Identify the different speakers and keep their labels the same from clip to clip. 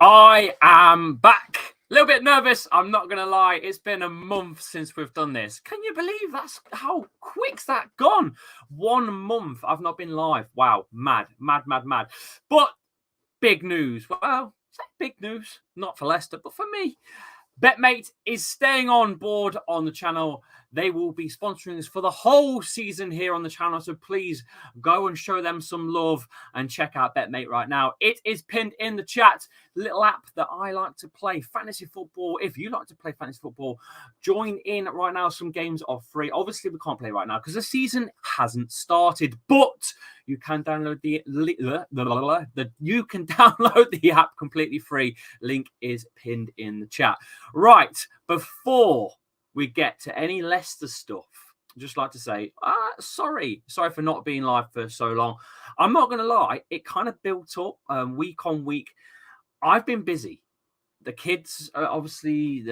Speaker 1: I am back. A little bit nervous, I'm not going to lie. It's been a month since we've done this. Can you believe that's how quick's that gone? 1 month I've not been live. Wow, mad. But big news. Well, big news, not for Leicester, but for me. BetMate is staying on board on the channel. They will be sponsoring us for the whole season here on the channel. So please go and show them some love and check out BetMate right now. It is pinned in the chat. Little app that I like to play fantasy football. If you like to play fantasy football, join in right now. Some games are free. Obviously, we can't play right now because the season hasn't started, but you can download the app completely free. Link is pinned in the chat. Right, before we get to any Leicester stuff, I'd just like to say, sorry for not being live for so long. I'm not going to lie, it kind of built up week on week. I've been busy. The kids, obviously,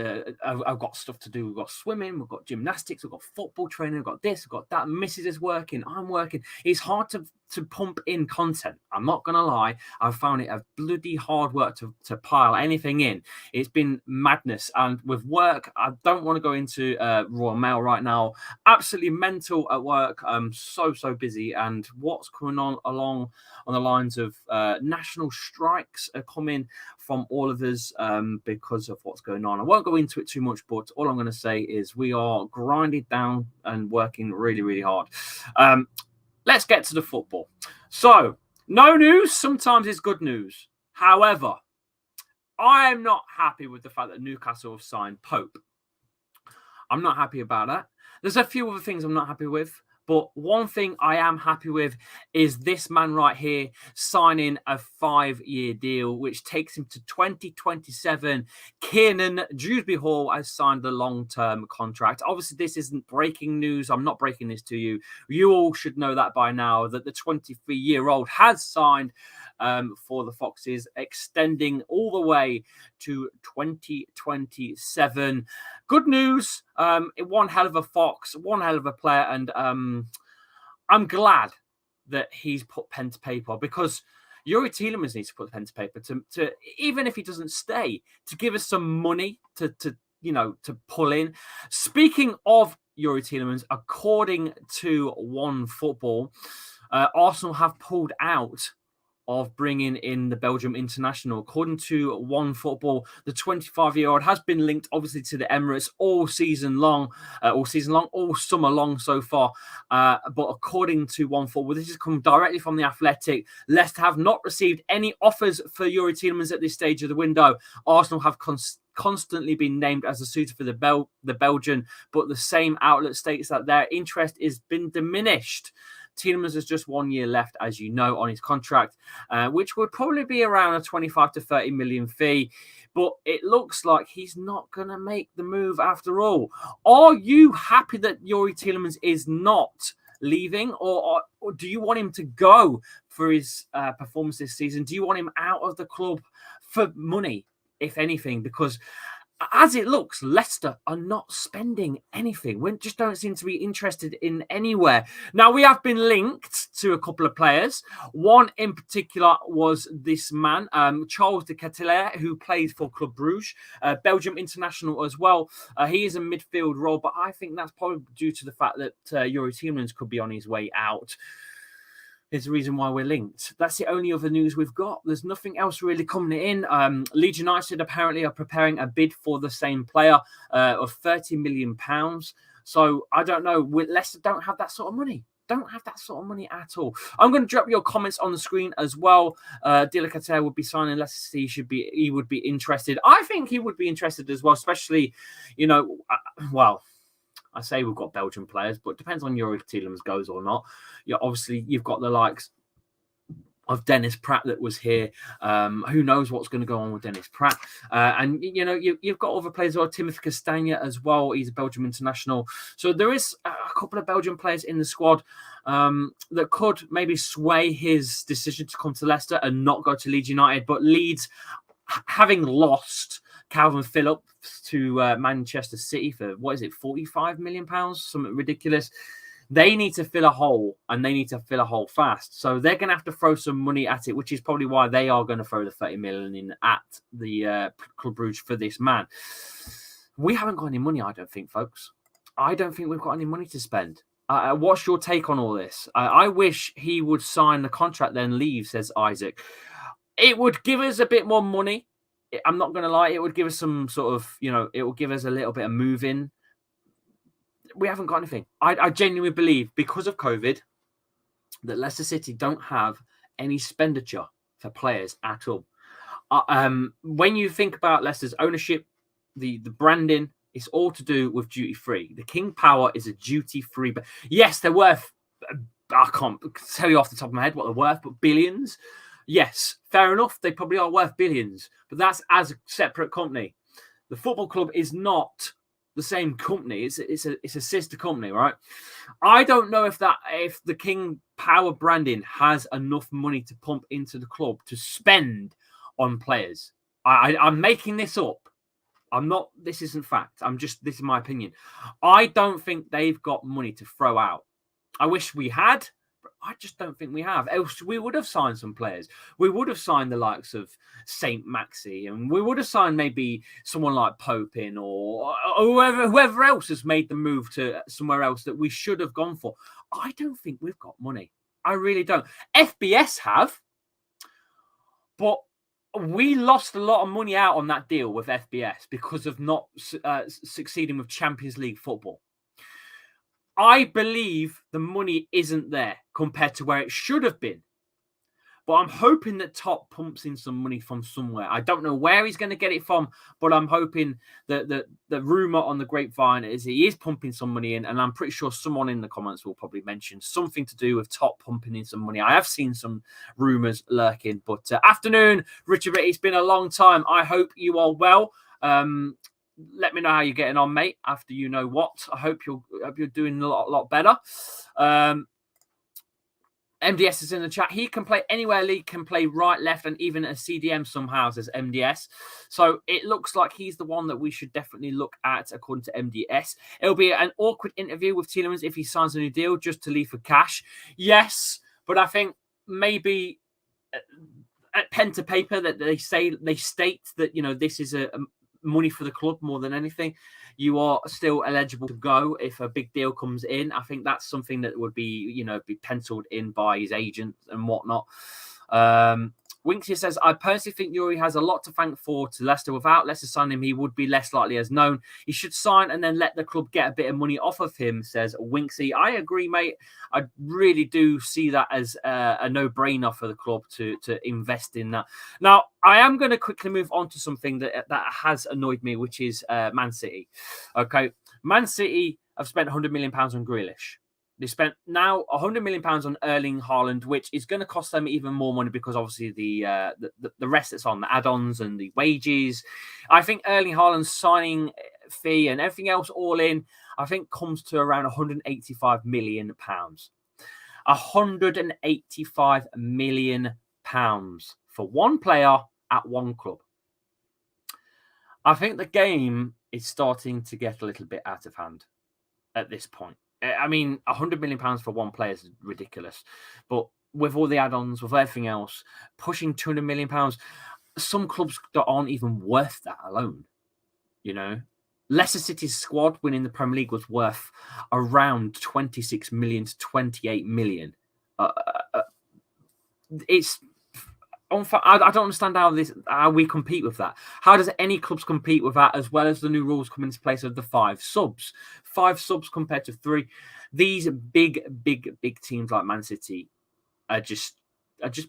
Speaker 1: I've got stuff to do. We've got swimming, we've got gymnastics, we've got football training, we've got this, we've got that. Mrs. is working, I'm working. It's hard to pump in content. I'm not going to lie. I've found it a bloody hard work to pile anything in. It's been madness. And with work, I don't want to go into Royal Mail right now. Absolutely mental at work. I'm so busy. And what's going on along the lines of national strikes are coming from all of us because of what's going on. I won't go into it too much, but all I'm going to say is we are grinding down and working really hard. Let's get to the football. So, no news sometimes is good news. However, I am not happy with the fact that Newcastle have signed Pope. I'm not happy about that. There's a few other things I'm not happy with. But one thing I am happy with is this man right here signing a 5-year deal, which takes him to 2027. Kiernan Dewsbury Hall has signed the long-term contract. Obviously, this isn't breaking news. I'm not breaking this to you. You all should know that by now, that the 23-year-old has signed for the Foxes, extending all the way to 2027. Good news. One hell of a Fox, one hell of a player, and I'm glad that he's put pen to paper, because Youri Tielemans needs to put pen to paper to even if he doesn't stay, to give us some money to pull in. Speaking of Youri Tielemans, according to One Football, Arsenal have pulled out of bringing in the Belgium international. According to One Football, the 25-year-old has been linked, obviously, to the Emirates all summer long so far. But according to One Football, this has come directly from the Athletic. Leicester have not received any offers for Youri Tielemans at this stage of the window. Arsenal have constantly been named as a suitor for the Belgian, but the same outlet states that their interest has been diminished. Tielemans has just 1 year left, as you know, on his contract, which would probably be around a 25 to 30 million fee. But it looks like he's not going to make the move after all. Are you happy that Youri Tielemans is not leaving, or do you want him to go for his performance this season? Do you want him out of the club for money, if anything? Because as it looks, Leicester are not spending anything. We just don't seem to be interested in anywhere. Now, we have been linked to a couple of players. One in particular was this man, Charles de Ketelaere, who plays for Club Brugge, Belgium international as well. He is a midfield role, but I think that's probably due to the fact that Youri Tielemans could be on his way out. Is the reason why we're linked. That's the only other news we've got. There's nothing else really coming in. Leeds United apparently are preparing a bid for the same player of £30 million. So I don't know. Leicester don't have that sort of money. Don't have that sort of money at all. I'm going to drop your comments on the screen as well. De Ketelaere would be signing Leicester. He would be interested. I think he would be interested as well, especially, I say we've got Belgian players, but it depends on Youri Tielemans goes or not. Obviously, you've got the likes of Dennis Pratt that was here. Who knows what's going to go on with Dennis Pratt? And, you know, you've got other players, well, Timothy Castagna as well. He's a Belgium international. So there is a couple of Belgian players in the squad that could maybe sway his decision to come to Leicester and not go to Leeds United. But Leeds, having lost Calvin Phillips to Manchester City for, what is it, £45 million? Something ridiculous. They need to fill a hole, and they need to fill a hole fast. So they're going to have to throw some money at it, which is probably why they are going to throw the 30 million in at the Club Brugge for this man. We haven't got any money, I don't think, folks. I don't think we've got any money to spend. What's your take on all this? I wish he would sign the contract, then leave, says Isaac. It would give us a bit more money. I'm not going to lie. It would give us some sort of, you know, it will give us a little bit of moving. We haven't got anything. I genuinely believe, because of COVID, that Leicester City don't have any expenditure for players at all. When you think about Leicester's ownership, the branding, it's all to do with duty free. The King Power is a duty free. But yes, they're worth, I can't tell you off the top of my head what they're worth, but billions. Yes, fair enough. They probably are worth billions, but that's as a separate company. The football club is not the same company. It's a sister company, right? I don't know if the King Power branding has enough money to pump into the club to spend on players. I'm making this up. I'm not. This isn't fact. This is my opinion. I don't think they've got money to throw out. I wish we had, but I just don't think we have. Else we would have signed some players. We would have signed the likes of Saint Maxi, and we would have signed maybe someone like Popin or whoever else has made the move to somewhere else that we should have gone for. I don't think we've got money. I really don't. FBS have, but we lost a lot of money out on that deal with FBS because of not succeeding with Champions League football. I believe the money isn't there compared to where it should have been. But I'm hoping that Top pumps in some money from somewhere. I don't know where he's going to get it from, but I'm hoping that the rumour on the grapevine is he is pumping some money in, and I'm pretty sure someone in the comments will probably mention something to do with Top pumping in some money. I have seen some rumours lurking, but afternoon, Richard, it's been a long time. I hope you are well. Let me know how you're getting on, mate, after you know what. I hope you're doing a lot better. MDS is in the chat. He can play anywhere. League can play right, left, and even a CDM somehow, says MDS. So it looks like he's the one that we should definitely look at, according to MDS. It'll be an awkward interview with Tielemans if he signs a new deal just to leave for cash. Yes, but I think maybe at pen to paper that they state that, you know, this is a money for the club more than anything. You are still eligible to go if a big deal comes in. I think that's something that would be, you know, be penciled in by his agent and whatnot. Winksy says, I personally think Yuri has a lot to thank for to Leicester. Without Leicester signing him, he would be less likely as known. He should sign and then let the club get a bit of money off of him, says Winksy. I agree, mate. I really do see that as a no-brainer for the club to invest in that. Now, I am going to quickly move on to something that has annoyed me, which is Man City. Okay, Man City have spent £100 million on Grealish. They spent now £100 million on Erling Haaland, which is going to cost them even more money because obviously the rest that's on, the add-ons and the wages. I think Erling Haaland's signing fee and everything else all in, I think comes to around £185 million. £185 million for one player at one club. I think the game is starting to get a little bit out of hand at this point. I mean, £100 million for one player is ridiculous. But with all the add-ons, with everything else, pushing £200 million, some clubs that aren't even worth that alone. You know, Leicester City's squad winning the Premier League was worth around 26 million to 28 million. It's I don't understand how we compete with that. How does any clubs compete with that, as well as the new rules come into place of the 5 subs? 5 subs compared to 3. These big teams like Man City are just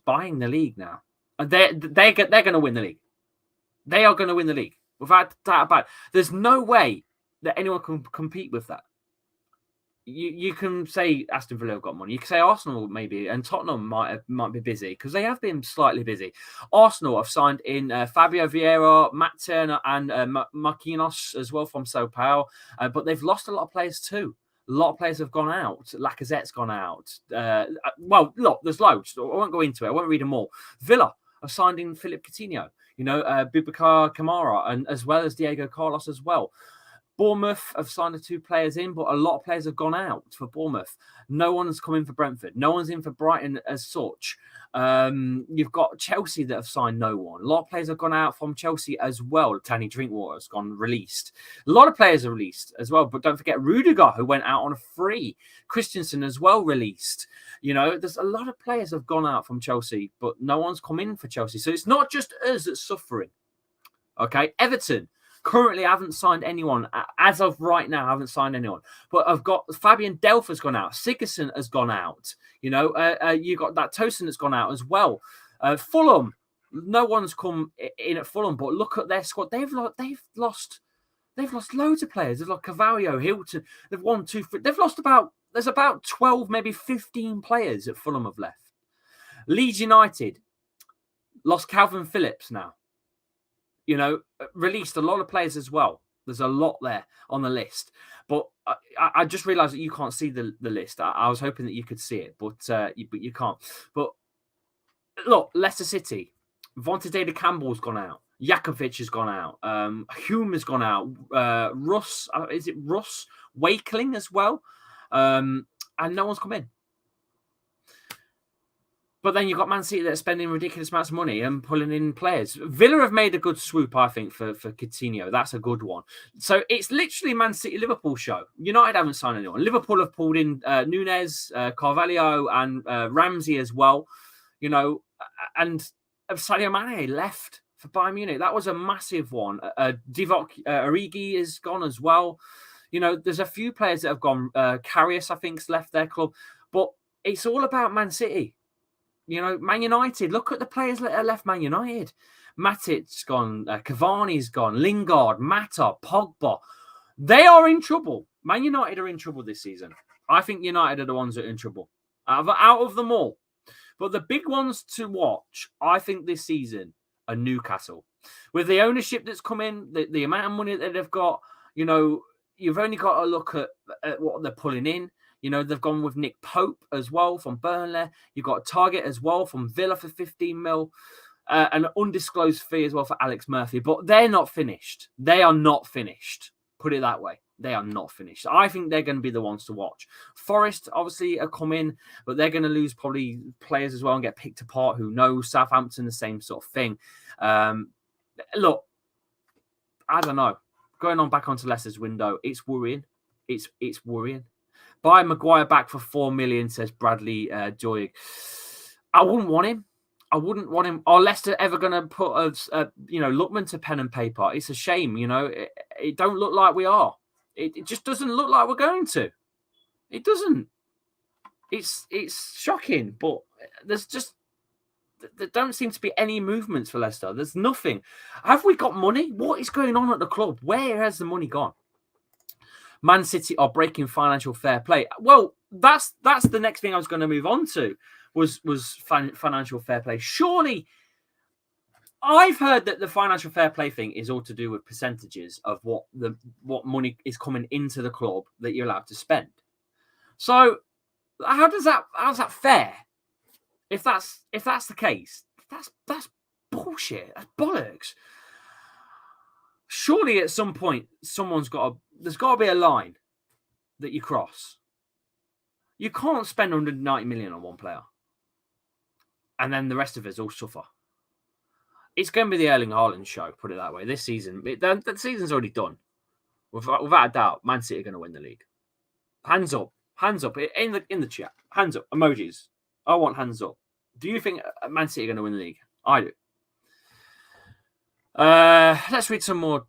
Speaker 1: buying the league now. They're going to win the league. They are going to win the league without doubt about it. There's no way that anyone can compete with that. you can say Aston Villa have got money. You can say Arsenal maybe, and Tottenham might be busy because they have been slightly busy. Arsenal have signed in Fabio Vieira, Matt Turner, and Marquinhos as well from Sao Paulo, but they've lost a lot of players too. A lot of players have gone out. Lacazette's gone out. Well, look, there's loads. I won't go into it. I won't read them all. Villa have signed in Philippe Coutinho, Boubacar Kamara, and as well as Diego Carlos as well. Bournemouth have signed the 2 players in, but a lot of players have gone out for Bournemouth. No one's come in for Brentford. No one's in for Brighton as such. You've got Chelsea that have signed no one. A lot of players have gone out from Chelsea as well. Danny Drinkwater has gone released. A lot of players are released as well, but don't forget Rudiger, who went out on a free. Christensen as well released. There's a lot of players have gone out from Chelsea, but no one's come in for Chelsea. So it's not just us that's suffering. Okay, Everton currently haven't signed anyone. As of right now, haven't signed anyone. But I've got Fabian Delph has gone out. Sigurdsson has gone out. You got that Tosin that's gone out as well. Fulham, no one's come in at Fulham, but look at their squad. They've lost loads of players. They've lost Cavallo, Hilton. They've won 2. They've lost there's about 12, maybe 15 players at Fulham have left. Leeds United lost Calvin Phillips now. Released a lot of players as well. There's a lot there on the list. But I just realised that you can't see the list. I was hoping that you could see it, but you can't. But look, Leicester City, Vonta David Campbell's gone out. Jakovic has gone out. Hume has gone out. Russ, is it Russ Wakeling as well? And no one's come in. But then you've got Man City that are spending ridiculous amounts of money and pulling in players. Villa have made a good swoop, I think, for Coutinho. That's a good one. So it's literally Man City-Liverpool show. United haven't signed anyone. Liverpool have pulled in Nunes, Carvalho, and Ramsey as well. And Sadio Mane left for Bayern Munich. That was a massive one. Divock Origi is gone as well. There's a few players that have gone. Karius, I think, has left their club. But it's all about Man City. Man United, look at the players that are left Man United. Matic's gone, Cavani's gone, Lingard, Mata, Pogba. They are in trouble. Man United are in trouble this season. I think United are the ones that are in trouble. Out of them all. But the big ones to watch, I think, this season are Newcastle. With the ownership that's come in, the amount of money that they've got, you've only got to look at what they're pulling in. They've gone with Nick Pope as well from Burnley. You've got Target as well from Villa for 15 mil. An undisclosed fee as well for Alex Murphy. But they're not finished. They are not finished. Put it that way. They are not finished. I think they're going to be the ones to watch. Forest, obviously, are coming, but they're going to lose probably players as well and get picked apart. Who knows? Southampton, the same sort of thing. Look, I don't know. Going on back onto Leicester's window, it's worrying. It's worrying. Buy Maguire back for 4 million, says Bradley Joy. I wouldn't want him. Are Leicester ever going to put Lookman to pen and paper? It's a shame, It don't look like we are. It just doesn't look like we're going to. It doesn't. It's shocking, but there don't seem to be any movements for Leicester. There's nothing. Have we got money? What is going on at the club? Where has the money gone? Man City are breaking financial fair play. Well, that's the next thing I was going to move on to was financial fair play. Surely, I've heard that the financial fair play thing is all to do with percentages of what money is coming into the club that you're allowed to spend. So, how's that fair? If that's the case, that's bullshit. That's bollocks. Surely, at some point, there's got to be a line that you cross. You can't spend 190 million on one player, and then the rest of us all suffer. It's going to be the Erling Haaland show, put it that way. This season, the season's already done. Without a doubt, Man City are going to win the league. Hands up in the chat. Hands up, emojis. I want hands up. Do you think Man City are going to win the league? I do. Let's read some more.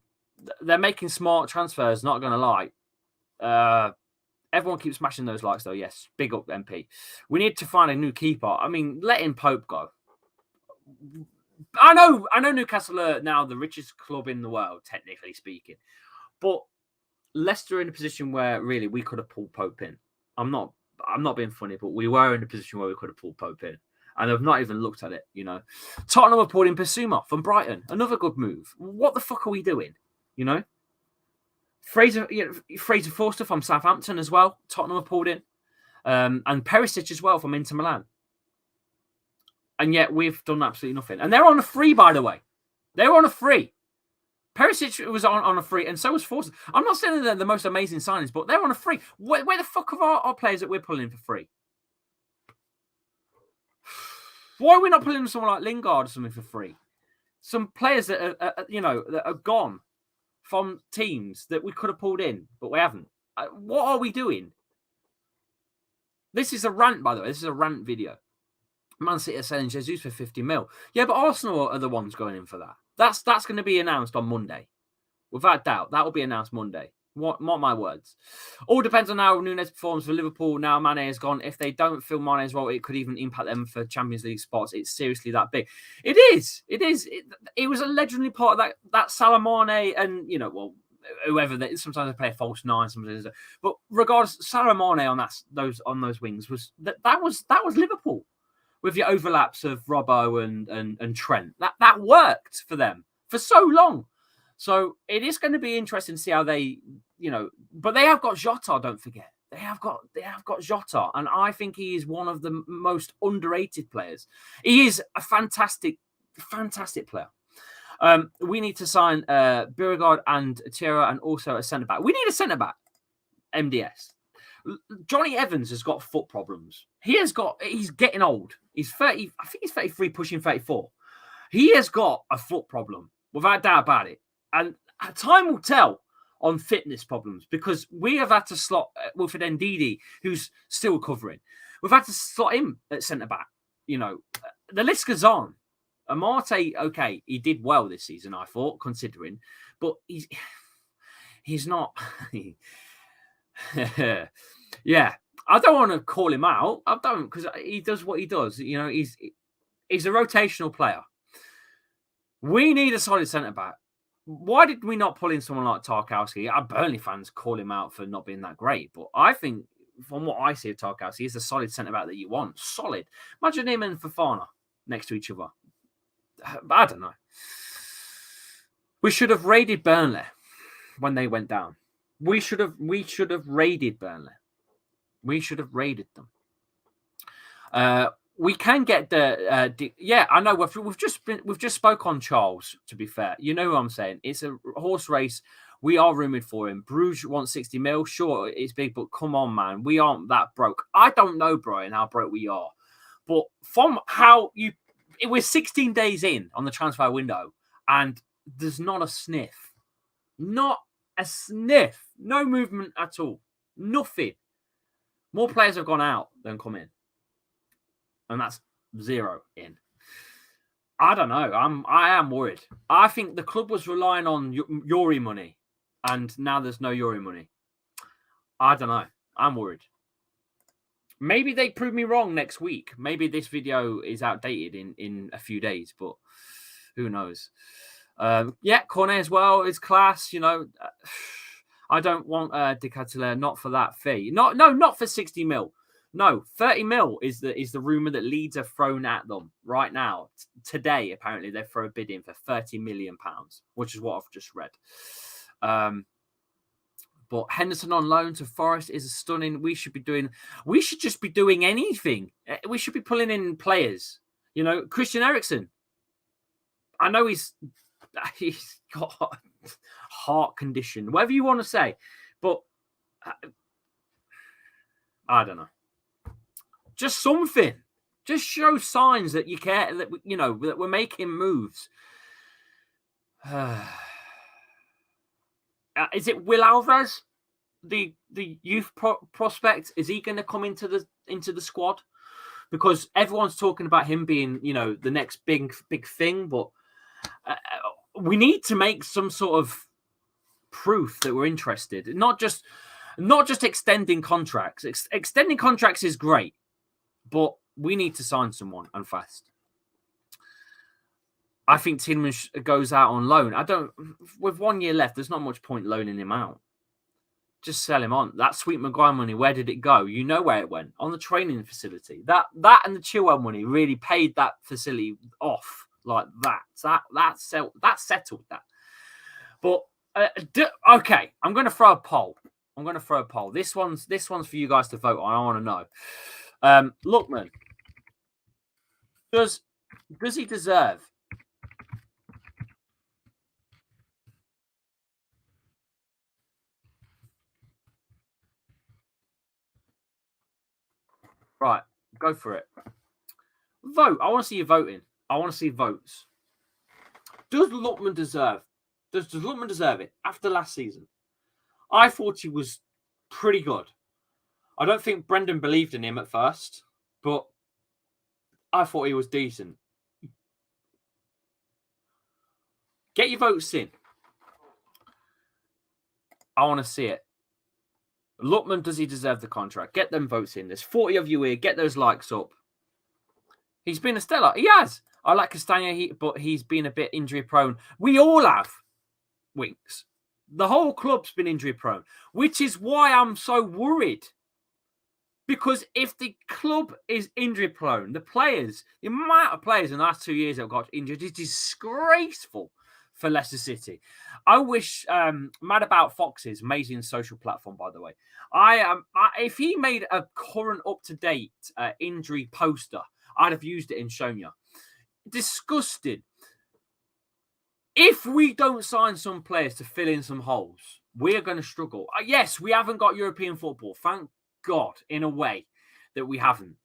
Speaker 1: They're making smart transfers, not going to lie. Everyone keeps smashing those likes, though. Yes, big up, MP. We need to find a new keeper. I mean, letting Pope go. I know Newcastle are now the richest club in the world, technically speaking. But Leicester are in a position where, really, we could have pulled Pope in. I'm not being funny, but we were in a position where we could have pulled Pope in. And I've not even looked at it, you know. Tottenham have pulled in Basuma from Brighton. Another good move. What the fuck are we doing? You know? Fraser Forster from Southampton as well. Tottenham have pulled in. And Perisic as well from Inter Milan. And yet we've done absolutely nothing. And they're on a free, by the way. They were on a free. Perisic was on a free, and so was Forster. I'm not saying they're the most amazing signings, but they're on a free. Where the fuck are our players that we're pulling in for free? Why are we not pulling in someone like Lingard or something for free? Some players that that are gone from teams that we could have pulled in, but we haven't. What are we doing? This is a rant, by the way. This is a rant video. Man City are selling Jesus for 50 mil. Yeah, but Arsenal are the ones going in for that. That's going to be announced on Monday. Without doubt, that will be announced Monday. What my words. All depends on how Núñez performs for Liverpool. Now Mane is gone. If they don't fill Mane's role, it could even impact them for Champions League spots. It's seriously that big. It is. It was allegedly part of that Salah Mane and whoever. Sometimes they play a false nine. Sometimes, but regardless, Salah Mane on those wings was that was Liverpool with your overlaps of Robbo and Trent. That worked for them for so long. So it is going to be interesting to see how they, but they have got Jota, don't forget. They have got Jota, and I think he is one of the most underrated players. He is a fantastic player. We need to sign Beauregard and Tierra and also a centre-back. We need a centre-back, MDS. Johnny Evans has got foot problems. He's getting old. He's 30, I think he's 33, pushing 34. He has got a foot problem, without doubt about it. And time will tell on fitness problems because we have had to slot Wilfred Ndidi, who's still recovering. We've had to slot him at centre-back. The list goes on. Amate, okay, he did well this season, I thought, considering. But he's not... Yeah, I don't want to call him out. I don't, because he does what he does. He's a rotational player. We need a solid centre-back. Why did we not pull in someone like Tarkowski? Our Burnley fans call him out for not being that great, but I think from what I see of Tarkowski, he's a solid centre-back that you want. Solid. Imagine him and Fofana next to each other. I don't know. We should have raided Burnley when they went down. We should have raided Burnley. We should have raided them. We can get I know we've just spoke on Charles. To be fair, you know what I'm saying. It's a horse race. We are rumoured for him. Bruges wants 60 mil. Sure, it's big, but come on, man, we aren't that broke. I don't know, Brian, how broke we are, but from how we're 16 days in on the transfer window, and there's not a sniff, no movement at all, nothing. More players have gone out than come in. And that's 0 in. I don't know. I am worried. I think the club was relying on Yuri money, and now there's no Yuri money. I don't know. I'm worried. Maybe they prove me wrong next week. Maybe this video is outdated in a few days, but who knows? Cornet as well is class. I don't want De Ketelaere, not for that fee. Not for 60 mil. No, 30 mil is the rumour that Leeds have thrown at them right now. Today, apparently, they've thrown a bid in for £30 million, which is what I've just read. But Henderson on loan to Forest is stunning. We should just be doing anything. We should be pulling in players. Christian Eriksen. I know he's got heart condition, whatever you want to say, but I don't know. Just something. Just show signs that you care, that that we're making moves. Is it Will Alvarez, the youth prospect? Is he going to come into the squad? Because everyone's talking about him being, the next big thing, but we need to make some sort of proof that we're interested. Not just extending contracts. Extending contracts is great, but we need to sign someone and fast. I think Tielemans goes out on loan. With 1 year left, there's not much point loaning him out. just sell him on. That Sweet Maguire money, where did it go? You know where it went. On the training facility. That and the Chilwell money really paid that facility off like that. That settled that. But okay, I'm going to throw a poll. This one's for you guys to vote on. I want to know. Lookman, does he deserve? Right, go for it. Vote. I want to see you voting. I want to see votes. Does Lookman deserve? Does Lookman deserve it after last season? I thought he was pretty good. I don't think Brendan believed in him at first, but I thought he was decent. Get your votes in. I want to see it. Lookman, does he deserve the contract? Get them votes in. There's 40 of you here. Get those likes up. He's been a stellar. He has. I like Castagna, but he's been a bit injury prone. We all have, Winks. The whole club's been injury prone, which is why I'm so worried. Because if the club is injury prone, the amount of players in the last 2 years that have got injured is disgraceful for Leicester City. I wish Mad About Fox's amazing social platform, by the way. If he made a current up-to-date injury poster, I'd have used it and shown you. Disgusting. If we don't sign some players to fill in some holes, we're going to struggle. Yes, we haven't got European football. Thank God, in a way, that we haven't.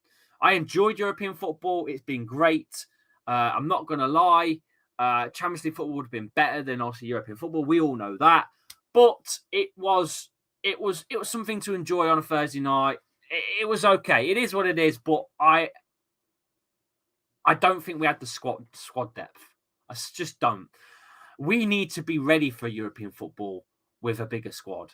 Speaker 1: I enjoyed European football. It's been great. I'm not going to lie. Champions League football would have been better than obviously European football. We all know that. But it was something to enjoy on a Thursday night. It was okay. It is what it is. But I don't think we had the squad depth. I just don't. We need to be ready for European football with a bigger squad.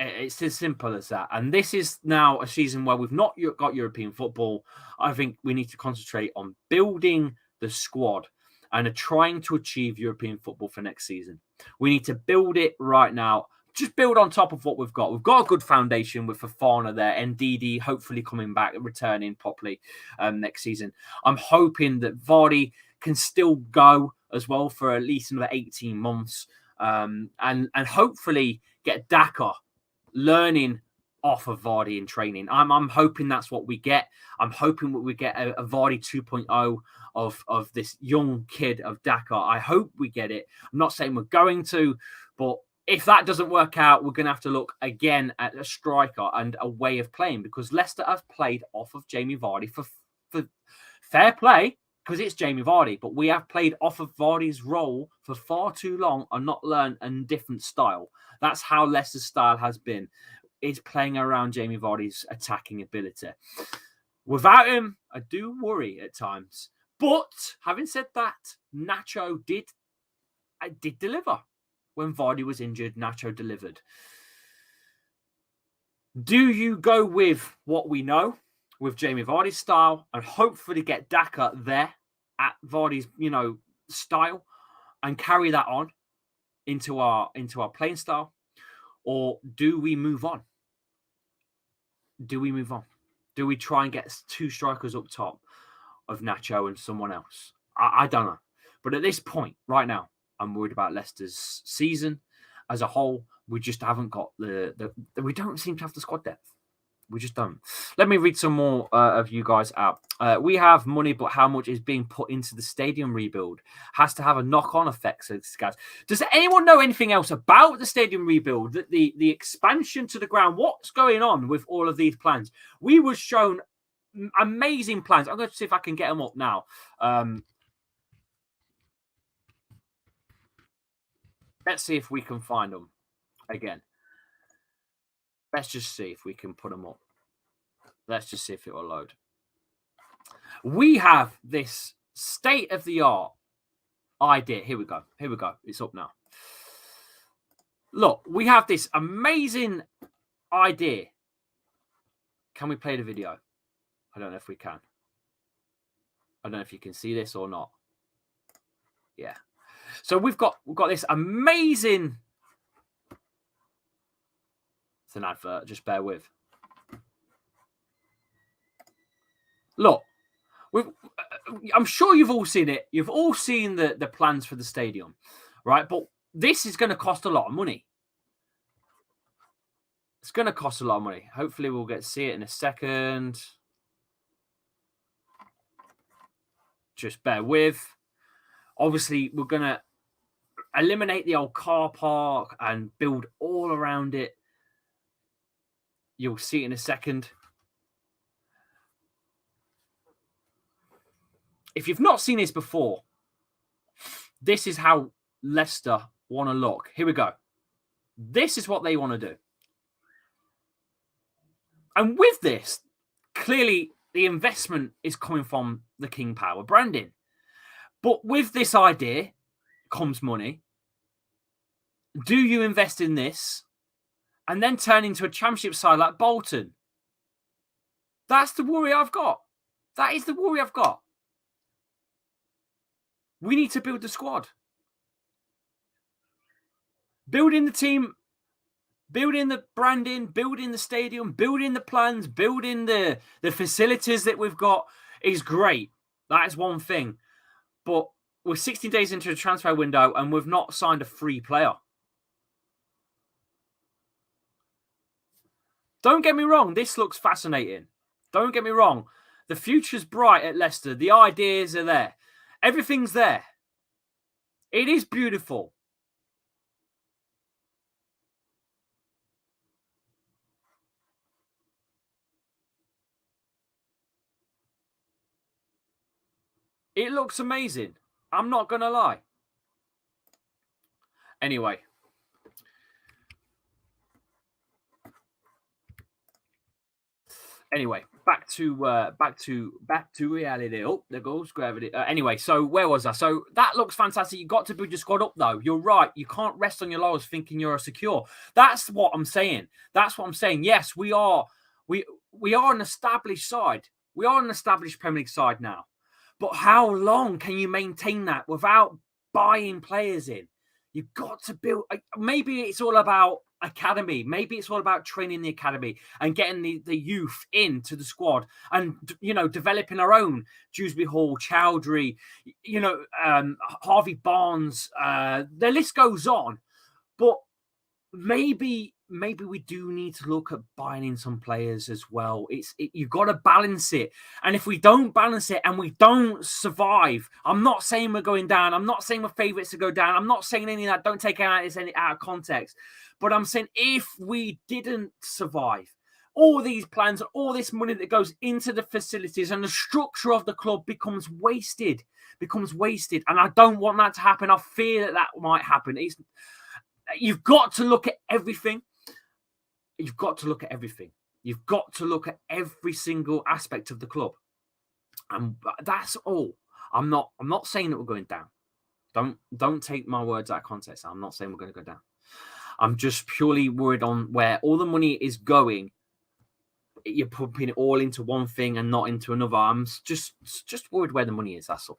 Speaker 1: It's as simple as that. And this is now a season where we've not got European football. I think we need to concentrate on building the squad and are trying to achieve European football for next season. We need to build it right now. Just build on top of what we've got. We've got a good foundation with Fofana there and Ndidi hopefully coming back and returning properly next season. I'm hoping that Vardy can still go as well for at least another 18 months and hopefully get Daka learning off of Vardy in training. I'm hoping that's what we get. I'm hoping we get a Vardy 2.0 of this young kid of Daka. I hope we get it. I'm not saying we're going to, but if that doesn't work out, we're going to have to look again at a striker and a way of playing because Leicester have played off of Jamie Vardy for fair play because it's Jamie Vardy, but we have played off of Vardy's role for far too long and not learned a different style. That's how Leicester's style has been, is playing around Jamie Vardy's attacking ability. Without him, I do worry at times. But having said that, Nacho did deliver. When Vardy was injured, Nacho delivered. Do you go with what we know, with Jamie Vardy's style, and hopefully get Daka there at Vardy's, style, and carry that on into our playing style, or do we move on? Do we try and get two strikers up top of Nacho and someone else? I don't know. But at this point, right now, I'm worried about Leicester's season as a whole. We just haven't got we don't seem to have the squad depth. We just don't. Let me read some more of you guys out. We have money, but how much is being put into the stadium rebuild has to have a knock-on effect, says guys. Does anyone know anything else about the stadium rebuild, the expansion to the ground? What's going on with all of these plans? We were shown amazing plans. I'm going to see if I can get them up now. Let's see if we can find them again. Let's just see if we can put them up. Let's just see if it will load. We have this state-of-the-art idea. Here we go. It's up now. Look, we have this amazing idea. Can we play the video? I don't know if we can. I don't know if you can see this or not. Yeah. So we've got this amazing It's an advert. Just bear with. Look, I'm sure you've all seen it. You've all seen the plans for the stadium, right? But this is going to cost a lot of money. It's going to cost a lot of money. Hopefully, we'll get to see it in a second. Just bear with. Obviously, we're going to eliminate the old car park and build all around it. You'll see it in a second. If you've not seen this before, this is how Leicester want to look. Here we go. This is what they want to do. And with this, clearly the investment is coming from the King Power branding. But with this idea comes money. Do you invest in this and then turn into a championship side like Bolton? That's the worry I've got. That is the worry I've got. We need to build the squad. Building the team, building the branding, building the stadium, building the plans, building the facilities that we've got is great. That is one thing. But we're 16 days into the transfer window and we've not signed a free player. Don't get me wrong. This looks fascinating. Don't get me wrong. The future's bright at Leicester. The ideas are there. Everything's there. It is beautiful. It looks amazing. I'm not going to lie. Anyway. Back to reality. Oh, there goes gravity. Anyway, so where was I? So that looks fantastic. You got to build your squad up, though. You're right. You can't rest on your laurels thinking you're secure. That's what I'm saying. Yes, we are an established side. We are an established Premier League side now. But how long can you maintain that without buying players in? You've got to build. Maybe it's all about academy. Maybe it's all about training the academy and getting the youth into the squad and, developing our own Dewsbury Hall, Chowdhury, Harvey Barnes. The list goes on. But maybe we do need to look at buying in some players as well. You've got to balance it. And if we don't balance it and we don't survive, I'm not saying we're going down. I'm not saying we're favourites to go down. I'm not saying any of that. Don't take it out of context. But I'm saying if we didn't survive, all these plans, all this money that goes into the facilities and the structure of the club becomes wasted. And I don't want that to happen. I fear that might happen. You've got to look at everything. You've got to look at every single aspect of the club. And that's all. I'm not saying that we're going down. Don't take my words out of context. I'm not saying we're going to go down. I'm just purely worried on where all the money is going. You're pumping it all into one thing and not into another. I'm just worried where the money is. That's all.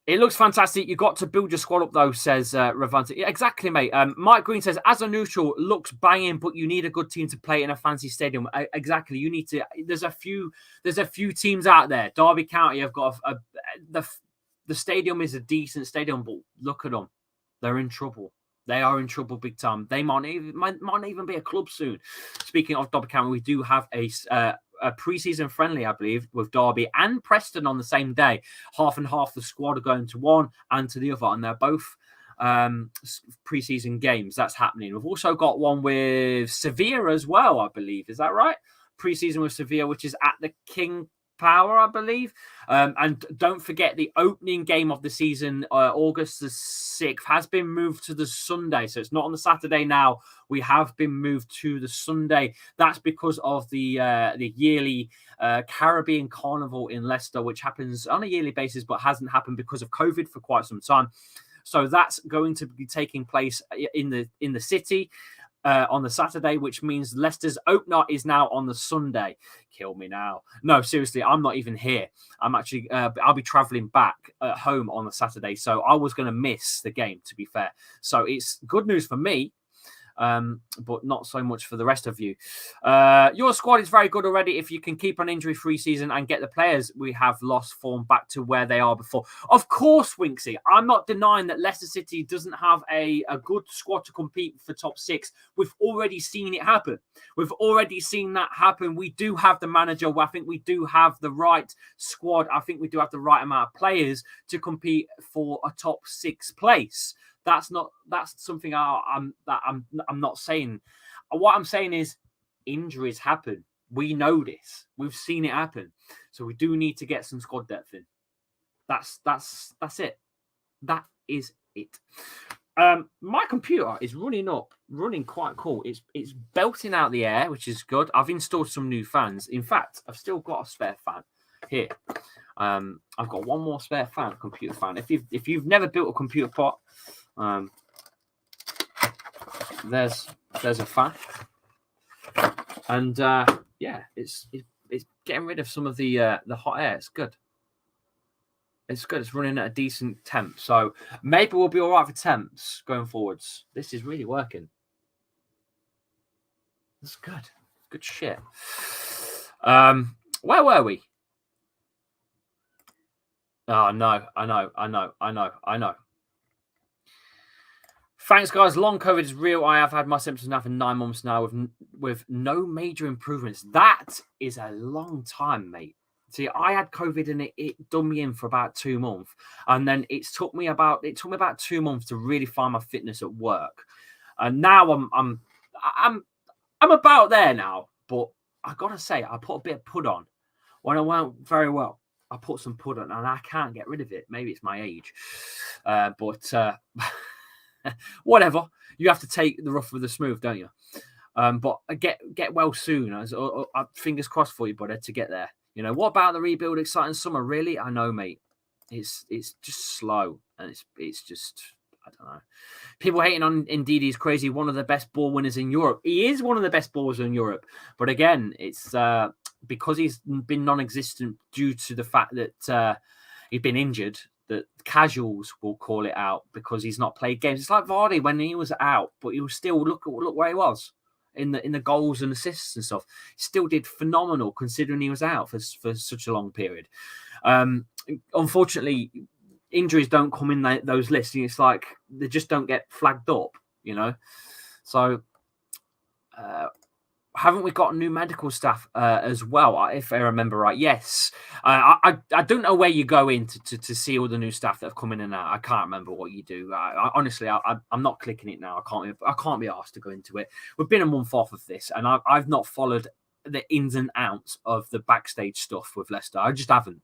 Speaker 1: It looks fantastic. You've got to build your squad up, though, says Ravante. Yeah, exactly, mate. Mike Green says, as a neutral, looks banging, but you need a good team to play in a fancy stadium. Exactly. You need to. There's a few teams out there. Derby County have got the stadium is a decent stadium, but look at them. They're in trouble. They are in trouble big time. They might even be a club soon. Speaking of Derby County, we do have a pre-season friendly, I believe, with Derby and Preston on the same day. Half and half the squad are going to one and to the other, and they're both pre-season games. That's happening. We've also got one with Sevilla as well, I believe. Is that right? Pre-season with Sevilla, which is at the King Power, I believe. And don't forget the opening game of the season, August the 6th, has been moved to the Sunday. So it's not on the Saturday now. We have been moved to the Sunday. That's because of the yearly Caribbean Carnival in Leicester, which happens on a yearly basis, but hasn't happened because of COVID for quite some time. So that's going to be taking place in the city. On the Saturday, which means Leicester's opener is now on the Sunday. Kill me now. No, seriously, I'm not even here. I'm actually, I'll be traveling back at home on the Saturday. So I was going to miss the game, to be fair. So it's good news for me. but not so much for the rest of you. Your squad is very good already. If you can keep an injury-free season and get the players we have lost form back to where they are before. Of course, Winksy, I'm not denying that Leicester City doesn't have a good squad to compete for top 6. We've already seen it happen. We've already seen that happen. We do have the manager. I think we do have the right squad. I think we do have the right amount of players to compete for a top 6 place. That's something I'm not saying. What I'm saying is injuries happen. We know this. We've seen it happen. So we do need to get some squad depth in. That's it. That is it. My computer is running quite cool. It's belting out the air, which is good. I've installed some new fans. In fact, I've still got a spare fan here. I've got one more spare fan, computer fan. If you've never built a computer pot, there's a fan, and yeah, it's getting rid of some of the hot air. It's good. It's good. It's running at a decent temp, so maybe we'll be all right for temps going forwards. This is really working. That's good. Good shit. Where were we? Oh no, I know. Thanks, guys. Long COVID is real. I have had my symptoms now for 9 months now with no major improvements. That is a long time, mate. See, I had COVID and it done me in for about 2 months, and then it took me about 2 months to really find my fitness at work. And now I'm about there now. But I gotta say, I put a bit of pud on when I weren't very well. I put some pud on, and I can't get rid of it. Maybe it's my age, but. Whatever, you have to take the rough with the smooth, don't you? But get well soon. Fingers crossed for you, buddy, to get there. You know, what about the rebuild? Exciting summer, really? I know, mate. It's just slow, and it's just, I don't know. People hating on Ndidi is crazy. One of the best ball winners in Europe. He is one of the best ballers in Europe, but again, it's because he's been non-existent due to the fact that he's been injured. That casuals will call it out because he's not played games. It's like Vardy when he was out, but he was still look where he was in the goals and assists and stuff. He still did phenomenal considering he was out for such a long period. Unfortunately, injuries don't come in those lists. It's like they just don't get flagged up, you know. So haven't we got new medical staff as well, if I remember right? Yes. I don't know where you go in to see all the new staff that have come in and out. I can't remember what you do. Honestly, I'm not clicking it now. I can't be asked to go into it. We've been a month off of this, and I've not followed the ins and outs of the backstage stuff with Leicester. I just haven't.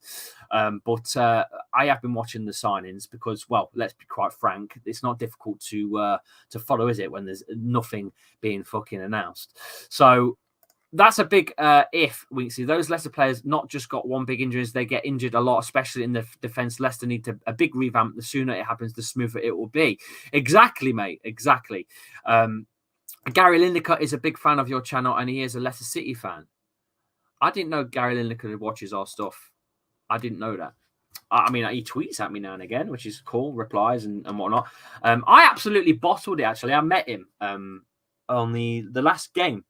Speaker 1: But I have been watching the signings because, well, let's be quite frank, it's not difficult to follow, is it, when there's nothing being fucking announced? So that's a big if, Winksy. Those Leicester players not just got one big injuries, they get injured a lot, especially in the defence. Leicester need a big revamp. The sooner it happens, the smoother it will be. Exactly, mate. Exactly. Gary Lineker is a big fan of your channel, and he is a Leicester City fan. I didn't know Gary Lineker watches our stuff. I didn't know that. I mean, he tweets at me now and again, which is cool, replies and whatnot. I absolutely bottled it, actually. I met him on the last game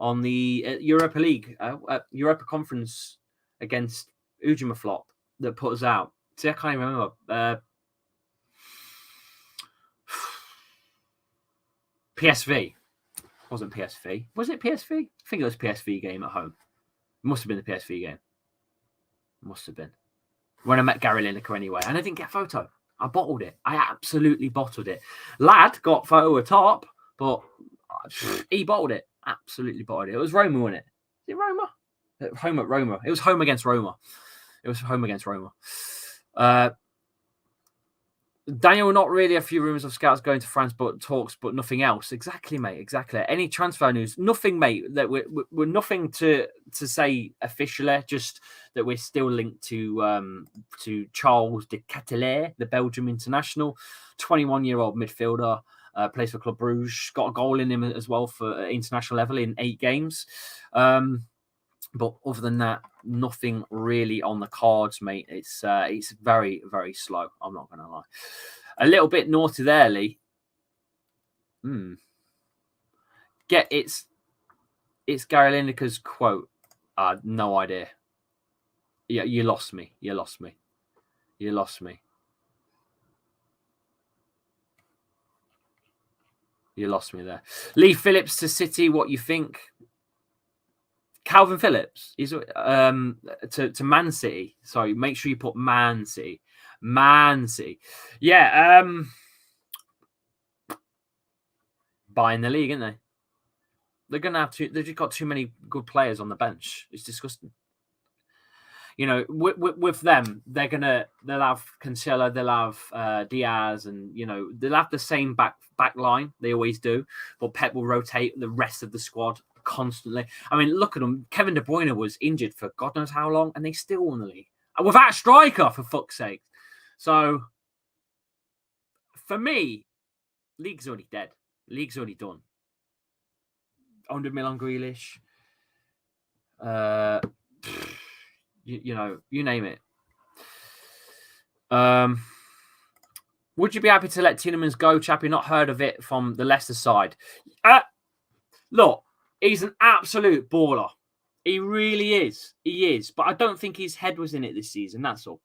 Speaker 1: on the Europa League, Europa Conference against Ujimaflop that put us out. See, I can't even remember. PSV. Wasn't PSV. Was it PSV? I think it was PSV game at home. It must have been the PSV game. Must have been. When I met Gary Lineker anyway. And I didn't get a photo. I bottled it. I absolutely bottled it. Lad got photo atop, but he bottled it. Absolutely bottled it. It was Roma, wasn't it? Is it Roma? Home at Roma. It was home against Roma. Daniel, not really a few rumours of scouts going to France, but talks, but nothing else. Exactly, mate. Exactly. Any transfer news? Nothing, mate. That we're nothing to say officially. Just that we're still linked to Charles de Ketelaere, the Belgium international, 21-year-old midfielder, plays for Club Bruges. Got a goal in him as well for international level in 8 games. But other than that, nothing really on the cards, mate. It's very, very slow. I'm not going to lie. A little bit naughty there, Lee. It's Gary Lineker's quote. No idea. Yeah, you lost me. You lost me. You lost me. You lost me there. Lee Phillips to City. What you think? Calvin Phillips. He's to Man City. Sorry, make sure you put Man City. Man City. Yeah. Buying the league, aren't they? They're gonna have to. They've just got too many good players on the bench. It's disgusting. You know, with them, they'll have Cancelo, they'll have Diaz, and you know they'll have the same back line. They always do, but Pep will rotate the rest of the squad constantly. I mean, look at them. Kevin De Bruyne was injured for God knows how long, and they still won the league without a striker, for fuck's sake. So, for me, league's already dead. League's already done. 100 mil on Grealish. You know, you name it. Would you be happy to let Tielemans go, Chappy? Not heard of it from the Leicester side. Look, he's an absolute baller. He really is. He is. But I don't think his head was in it this season. That's all.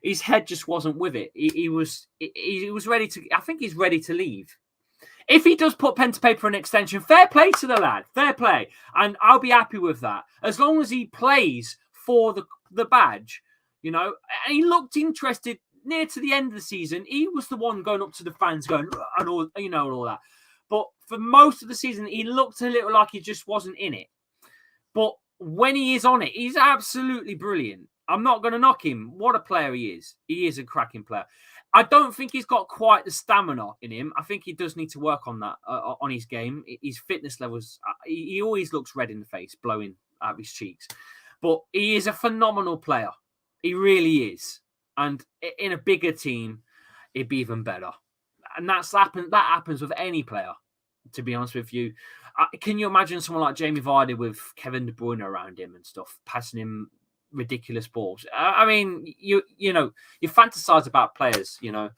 Speaker 1: His head just wasn't with it. He was ready to. I think he's ready to leave. If he does put pen to paper an extension, fair play to the lad. Fair play. And I'll be happy with that. As long as he plays for the badge, you know. And he looked interested near to the end of the season. He was the one going up to the fans going, and all, you know, and all that. But for most of the season, he looked a little like he just wasn't in it. But when he is on it, he's absolutely brilliant. I'm not going to knock him. What a player he is. He is a cracking player. I don't think he's got quite the stamina in him. I think he does need to work on that, on his game. His fitness levels, he always looks red in the face, blowing out of his cheeks. But he is a phenomenal player. He really is. And in a bigger team, it'd be even better. And that happens with any player, to be honest with you. Can you imagine someone like Jamie Vardy with Kevin De Bruyne around him and stuff, passing him ridiculous balls? I mean, you know, you fantasize about players, you know.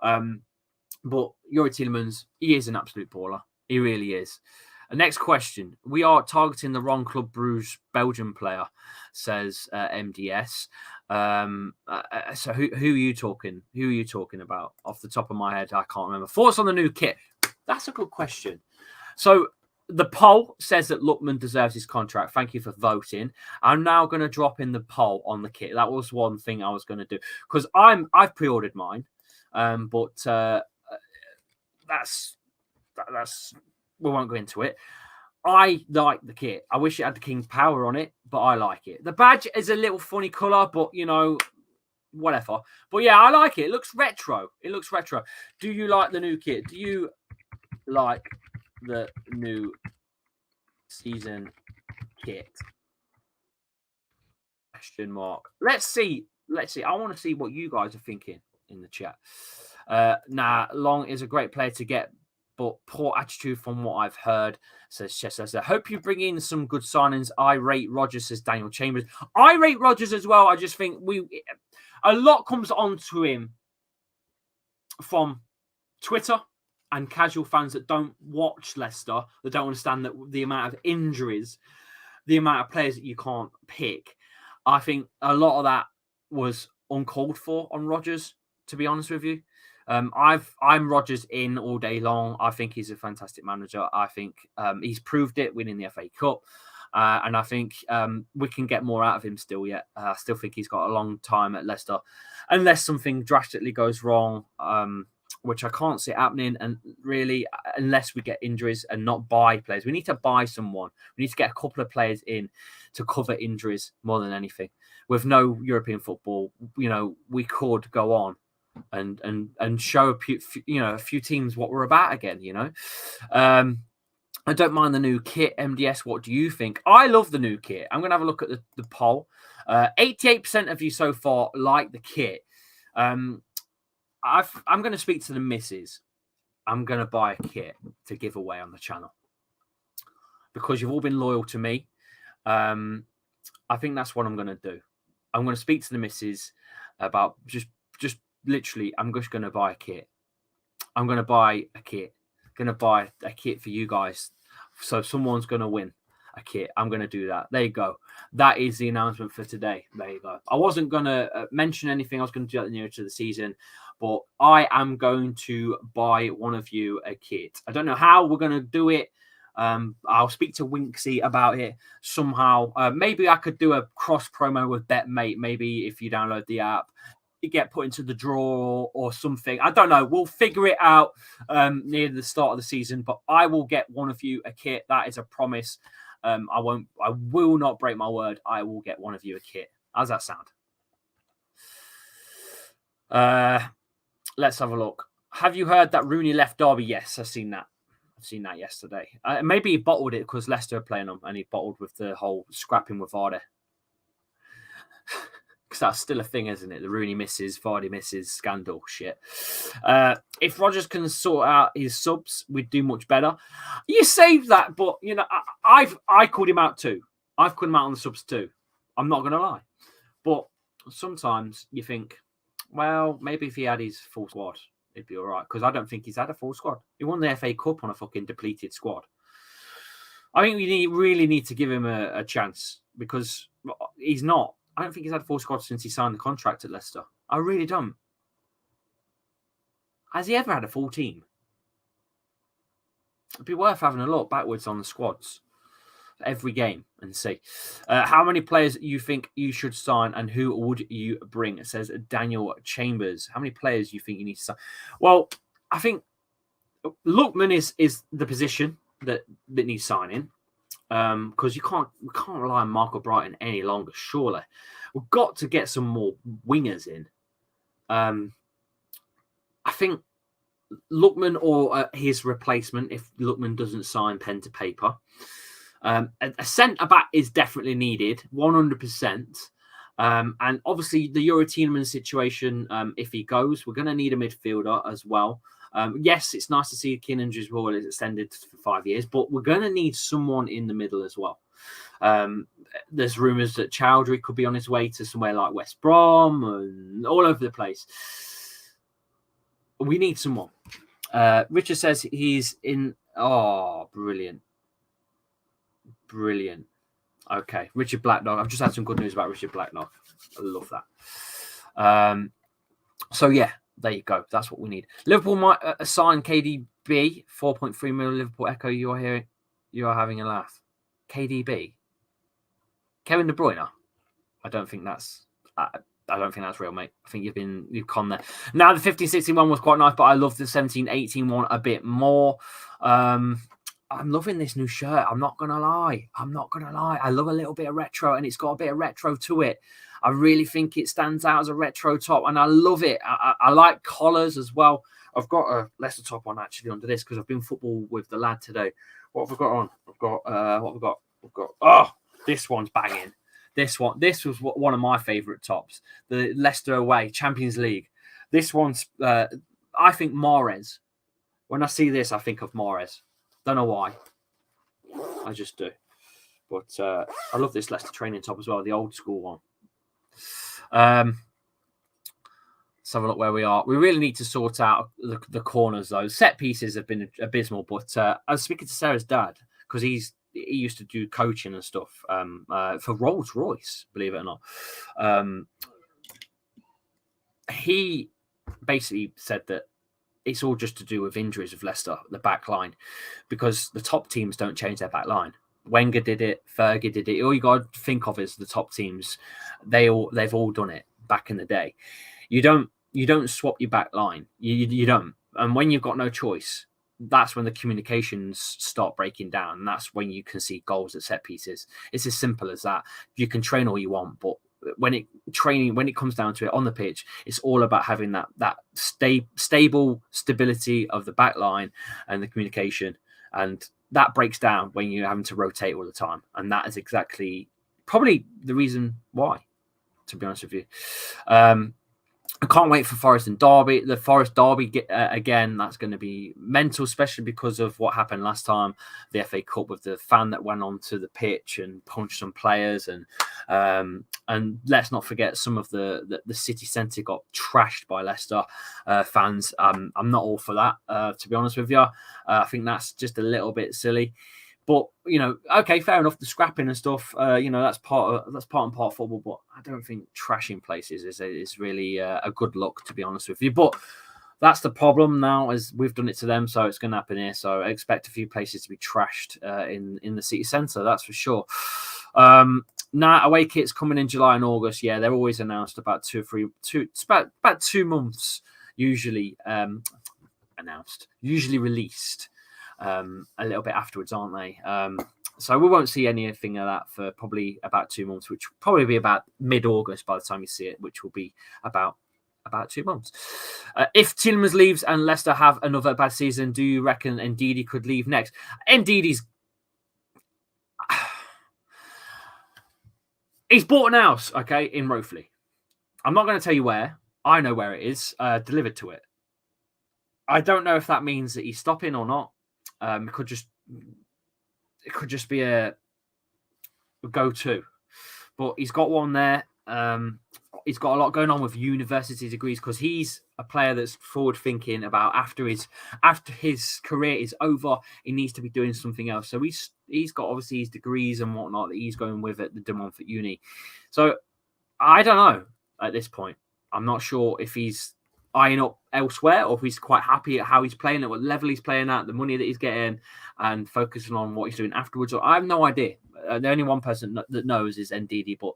Speaker 1: But Youri Tielemans, he is an absolute baller. He really is. Next question. We are targeting the wrong Club Bruges Belgian player, says MDS. So who are you talking? Who are you talking about? Off the top of my head, I can't remember. Thoughts on the new kit? That's a good question. So the poll says that Lookman deserves his contract. Thank you for voting. I'm now going to drop in the poll on the kit. That was one thing I was going to do because I've pre-ordered mine, but that's we won't go into it. I like the kit. I wish it had the King's Power on it, but I like it. The badge is a little funny colour, but you know, whatever. But yeah, I like it. It looks retro. Do you like the new kit? Do you like the new season kit? Question mark. Let's see. I want to see what you guys are thinking in the chat. Long is a great player to get, but poor attitude from what I've heard, says Chess. I hope you bring in some good signings. I rate Rodgers, says Daniel Chambers. I rate Rodgers as well. I just think a lot comes onto him from Twitter and casual fans that don't watch Leicester, that don't understand that the amount of injuries, the amount of players that you can't pick. I think a lot of that was uncalled for on Rodgers, to be honest with you. I'm Rodgers in all day long. I think he's a fantastic manager. I think he's proved it winning the FA Cup. And I think we can get more out of him still yet. I still think he's got a long time at Leicester, unless something drastically goes wrong, which I can't see happening. And really, unless we get injuries and not buy players, we need to buy someone. We need to get a couple of players in to cover injuries more than anything. With no European football, you know, we could go on and show a few teams what we're about again. You know, I don't mind the new kit. MDS, what do you think? I love the new kit. I'm going to have a look at the poll. 88% of you so far like the kit. I'm going to speak to the missus. I'm going to buy a kit to give away on the channel because you've all been loyal to me. I think that's what I'm going to do. I'm going to speak to the missus about just literally, I'm just going to buy a kit. I'm going to buy a kit. Going to buy a kit for you guys So someone's going to win a kit. I'm going to do that. There you go. That is the announcement for today. There you go. I wasn't going to mention anything. I was going to do that nearer to the season, but I am going to buy one of you a kit. I don't know how we're going to do it. I'll speak to Winksy about it somehow. Maybe I could do a cross promo with BetMate. Maybe if you download the app, you get put into the draw or something. I don't know. We'll figure it out near the start of the season. But I will get one of you a kit. That is a promise. I will not break my word. I will get one of you a kit. How's that sound? Let's have a look. Have you heard that Rooney left Derby? Yes, I've seen that. I've seen that yesterday. Maybe he bottled it because Leicester are playing him, and he bottled with the whole scrapping with Vardy. Because that's still a thing, isn't it? The Rooney misses, Vardy misses, scandal shit. If Rodgers can sort out his subs, we'd do much better. You say that, but you know, I called him out too. I've called him out on the subs too. I'm not going to lie. But sometimes you think, well, maybe if he had his full squad, it'd be all right. Because I don't think he's had a full squad. He won the FA Cup on a fucking depleted squad. I think we really need to give him a chance because he's not. I don't think he's had a full squad since he signed the contract at Leicester. I really don't. Has he ever had a full team? It'd be worth having a look backwards on the squads every game and see how many players you think you should sign and who would you bring. It says Daniel Chambers. How many players you think you need to sign? Well, I think Lookman is the position that needs signing. Because we can't rely on Marco Brighton any longer. Surely, we've got to get some more wingers in. I think Lookman or his replacement, if Lookman doesn't sign pen to paper, a centre back is definitely needed, 100%. And obviously the Youri Tielemans situation, if he goes, we're going to need a midfielder as well. Yes, it's nice to see Kinnanger's role is extended for 5 years, but we're going to need someone in the middle as well. There's rumours that Chowdhury could be on his way to somewhere like West Brom and all over the place. We need someone. Richard says he's in. Oh, brilliant. Brilliant. Okay, Richard Blacknock. I've just had some good news about Richard Blacknock. I love that. So, yeah. There you go. That's what we need. Liverpool might assign KDB 4.3 million. Liverpool Echo. You are hearing. You are having a laugh. KDB. Kevin De Bruyne. I don't think that's real, mate. I think you've conned there. Now the 15-16 one was quite nice, but I love the 17-18 one a bit more. I'm loving this new shirt. I'm not gonna lie. I love a little bit of retro, and it's got a bit of retro to it. I really think it stands out as a retro top, and I love it. I like collars as well. I've got a Leicester top on actually under this because I've been football with the lad today. What have I got on? We've got. Oh, this one's banging. This was one of my favourite tops. The Leicester away Champions League. This one's. I think Mahrez. When I see this, I think of Mahrez. Don't know why. I just do. But I love this Leicester training top as well, the old school one. Let's have a look where we are. We really need to sort out the corners, though. Set pieces have been abysmal, but I was speaking to Sarah's dad because he used to do coaching and stuff for Rolls-Royce, believe it or not. He basically said that it's all just to do with injuries of Leicester, the back line, because the top teams don't change their back line. Wenger did it, Fergie did it. All you got to think of is the top teams. They've all done it back in the day. You don't swap your back line. You don't. And when you've got no choice, that's when the communications start breaking down. And that's when you can see goals at set pieces. It's as simple as that. You can train all you want, but when it comes down to it on the pitch, it's all about having that stable stability of the back line and the communication. And that breaks down when you're having to rotate all the time. And that is exactly probably the reason why, to be honest with you. I can't wait for Forest and Derby. The Forest Derby, again, that's going to be mental, especially because of what happened last time, the FA Cup, with the fan that went onto the pitch and punched some players. And let's not forget some of the city centre got trashed by Leicester fans. I'm not all for that, to be honest with you. I think that's just a little bit silly. But okay, fair enough. The scrapping and stuff, that's part and part of football. But I don't think trashing places is really a good look, to be honest with you. But that's the problem now, as we've done it to them, so it's going to happen here. So I expect a few places to be trashed in the city centre, that's for sure. Now, away kits coming in July and August. Yeah, they're always announced about it's about 2 months usually announced, usually released a little bit afterwards, aren't they? So we won't see anything of that for probably about 2 months, which will probably be about mid-August by the time you see it, which will be about 2 months. If Tielemans leaves and Leicester have another bad season, do you reckon Ndidi could leave next? Ndidi's he's bought an house, okay, in Rothley. I'm not going to tell you where. I know where it is. Delivered to it. I don't know if that means that he's stopping or not. It could just be a go-to, but he's got one there. He's got a lot going on with university degrees because he's a player that's forward thinking about after his career is over, he needs to be doing something else. So he's got obviously his degrees and whatnot that he's going with at the De Montfort Uni. So I don't know at this point. I'm not sure if he's eyeing up elsewhere or if he's quite happy at how he's playing, at what level he's playing at, the money that he's getting, and focusing on what he's doing afterwards. So I have no idea. The only one person that knows is Ndidi, but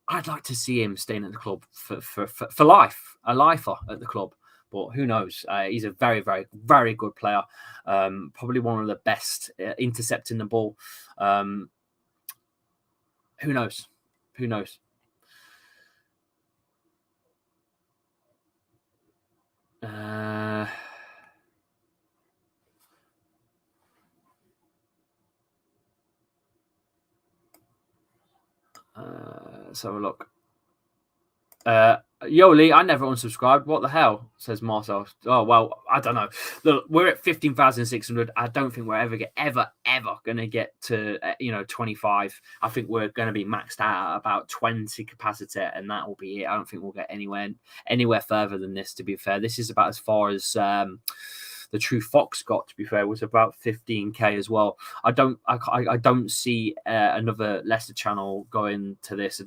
Speaker 1: I'd like to see him staying at the club for life, a lifer at the club. But who knows? He's a very, very, very good player. Probably one of the best intercepting the ball. Who knows? Who knows? Let's have a look. Yo, Lee, I never unsubscribed. What the hell? Says Marcel. Oh, well, I don't know. Look, we're at 15,600. I don't think we're ever going to get to, 25. I think we're going to be maxed out at about 20 capacity, and that will be it. I don't think we'll get anywhere further than this, to be fair. This is about as far as the True Fox got, to be fair, was about 15k as well. I don't see another Leicester channel going to this.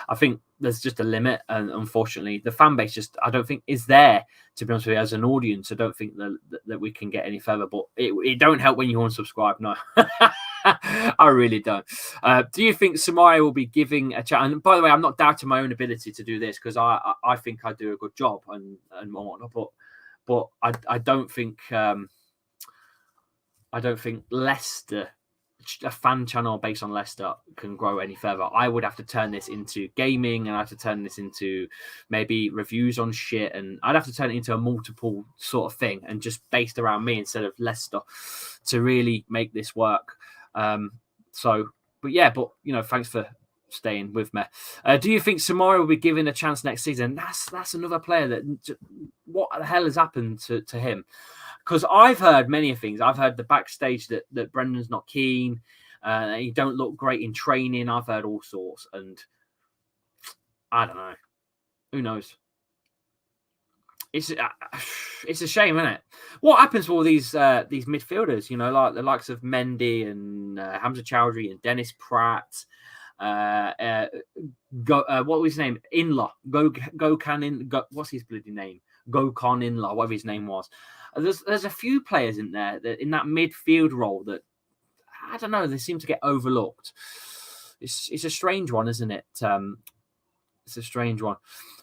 Speaker 1: I think there's just a limit, and unfortunately the fan base I don't think is there, to be honest with you, as an audience. I don't think that we can get any further, but it don't help when you unsubscribe. No. I really don't. Do you think Samaya will be giving a chat? And by the way, I'm not doubting my own ability to do this, because I think I do a good job and whatnot, but I don't think Leicester, a fan channel based on Leicester, can grow any further. I would have to turn this into gaming, and I have to turn this into maybe reviews on shit, and I'd have to turn it into a multiple sort of thing, and just based around me instead of Leicester, to really make this work. Thanks for staying with me. Do you think Samara will be given a chance next season? That's another player that, what the hell has happened to him? Because I've heard many things. I've heard the backstage that Brendan's not keen. He don't look great in training. I've heard all sorts, and I don't know. Who knows? It's a shame, isn't it? What happens to all these midfielders? Like the likes of Mendy and Hamza Chowdhury and Dennis Pratt. What was his name? Inla. What's his bloody name? Gokhan Inla, whatever his name was. There's a few players in there that in that midfield role that, I don't know, they seem to get overlooked. It's a strange one, isn't it? It's a strange one.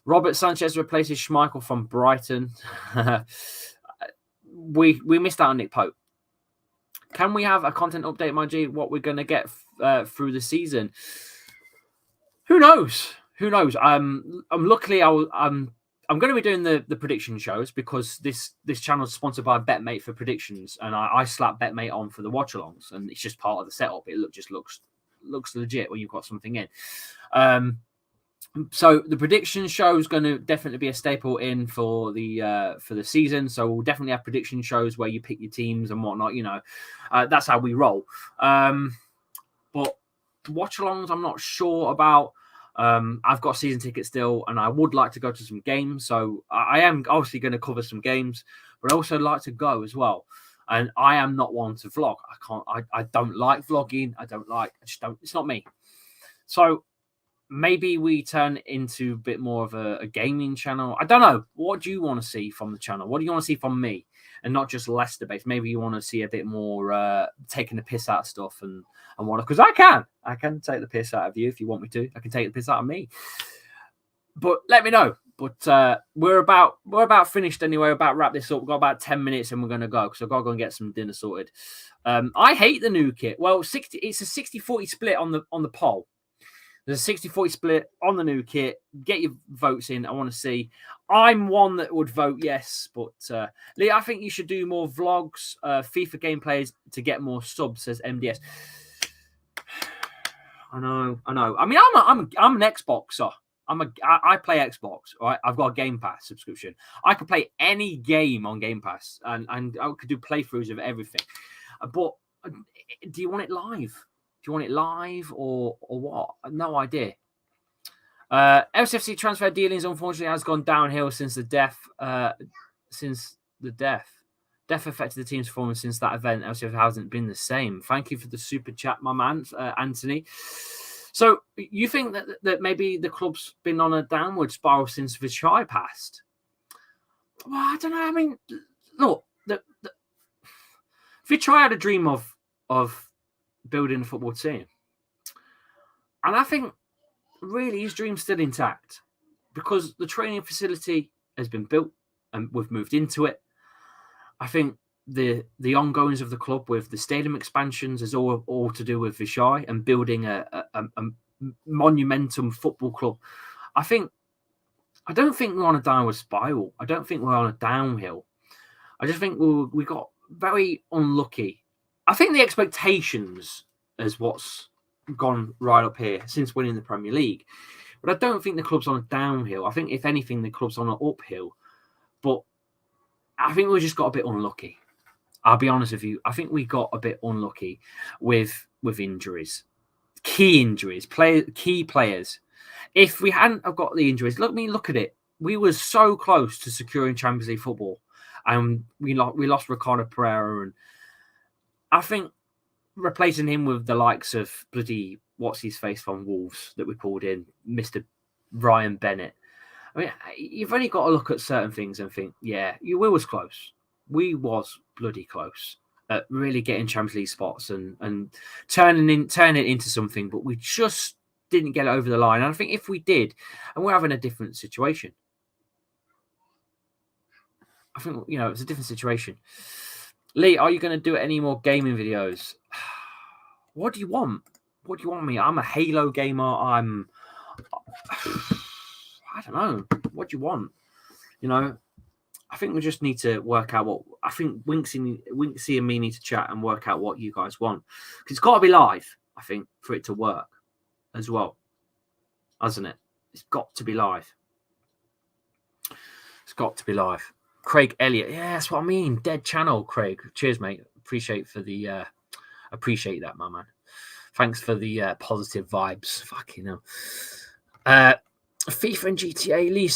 Speaker 1: Robert Sanchez replaces Schmeichel from Brighton. We missed out on Nick Pope. Can we have a content update, my G? What we're going to get through the season? Who knows? Luckily, I'm going to be doing the prediction shows, because this channel is sponsored by BetMate for predictions, and I slap BetMate on for the watch-alongs, and it's just part of the setup. It looks legit when you've got something in. So the prediction show is going to definitely be a staple in for the season. So we'll definitely have prediction shows where you pick your teams and whatnot. That's how we roll. But watch-alongs, I'm not sure about. I've got season tickets still, and I would like to go to some games. So I am obviously going to cover some games, but I also like to go as well. And I am not one to vlog. I don't like vlogging. It's not me. So maybe we turn into a bit more of a gaming channel. I don't know. What do you want to see from the channel? What do you want to see from me? And not just Leicester based. Maybe you want to see a bit more taking the piss out of stuff and what, because I can take the piss out of you if you want me to. I can take the piss out of me. But let me know. But we're about finished anyway. We're about to wrap this up. We've got about 10 minutes and we're going to go because I've got to go and get some dinner sorted. I hate the new kit. Well, it's a 60-40 split on the poll. There's a 60-40 split on the new kit. Get your votes in. I want to see. I'm one that would vote yes. But Lee, I think you should do more vlogs, FIFA gameplays to get more subs, says MDS. I know. I mean, I'm an Xboxer. I play Xbox, right? I've got a Game Pass subscription. I could play any game on Game Pass, and I could do playthroughs of everything. But do you want it live? Do you want it live or what? No idea. LCFC transfer dealings unfortunately has gone downhill since the death. Death affected the team's performance since that event. LCFC hasn't been the same. Thank you for the super chat, my man, Anthony. So you think that maybe the club's been on a downward spiral since Vichai passed? Well, I don't know. I mean, look, Vichai had a dream of building a football team. And I think really his dream's still intact because the training facility has been built and we've moved into it. I think the ongoings of the club with the stadium expansions is all to do with Vichai and building a monumentum football club. I don't think we're on a downward spiral. I don't think we're on a downhill. I just think we got very unlucky. I think the expectations is what's gone right up here since winning the Premier League. But I don't think the club's on a downhill. I think, if anything, the club's on an uphill. But I think we just got a bit unlucky. I'll be honest with you. I think we got a bit unlucky with injuries. Key injuries. Key players. If we hadn't have got the injuries, look at it. We were so close to securing Champions League football. And we lost Ricardo Pereira, and I think replacing him with the likes of bloody what's his face from Wolves that we pulled in, Mr. Ryan Bennett. I mean, you've only got to look at certain things and think, yeah, we was close. We was bloody close at really getting Champions League spots and turning it into something, but we just didn't get it over the line. And I think if we did, and we're having a different situation. I think, it's a different situation. Lee, are you going to do any more gaming videos? What do you want? What do you want me? I'm a Halo gamer. I don't know. What do you want? I think we just need to work out what... I think Winksy and me need to chat and work out what you guys want. Because it's got to be live, I think, for it to work as well. Hasn't it? It's got to be live. It's got to be live. Craig Elliott. Yeah, that's what I mean. Dead channel, Craig. Cheers, mate. Appreciate that, my man. Thanks for the positive vibes. Fucking hell. FIFA and GTA. Lee,